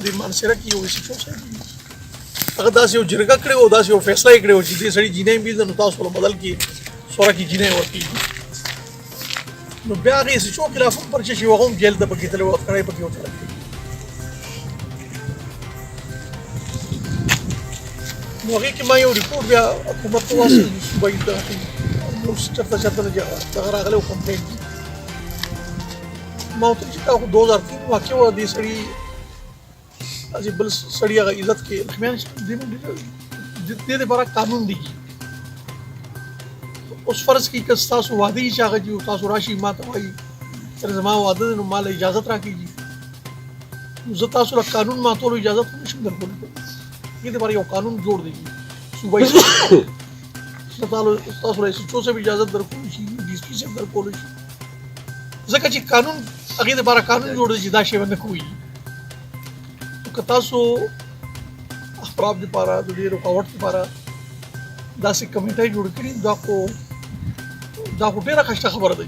په دې مانسره کې یو ایس ایچ او صاحب هغه داسې یو جرګه کړې وه داسې یو فیصله یې کړې وه چې دې سړي جینۍ بیل ده نو تاسو له بدل کې سوره کې جینۍ ورکېږي نو بیا هغې ایس ایچ او خلاف هم پرچه شي هغه هم جیل ته پکې تللی وه کړی پکې وتړل نو هغې کې ما یو ریپورټ بیا حکومت ته واستوي صوبایي دغه نور چېرته نه دغه راغلی و کمپلین ما ورته چې دا خو 2003 واقع وه دې سړي داسې بل سړي هغه عزت کې لخمیان دې دپاره قانون دی اوس فرض کړئ که ستاسو واده وي چې هغه چې تاسو راشئ ما ته وایي سره زما واده دی نو ما له اجازت راکړي نو زه تاسو له قانون ماتولو اجازت هم نشم درکولی دې دپاره یو قانون جوړ دی صوبایي تاسو له ایس ایچ او صاحب اجازت درکولی شي ډي اس پي صاحب درکولی شي ځکه چې قانون هغې دپاره قانون جوړ دی چې دا شی به نه کوي که تاسو اخبار دپاره د دې رکاوټ دپاره داسې کمیټۍ جوړ کړي دا خو ډېره خسته خبره ده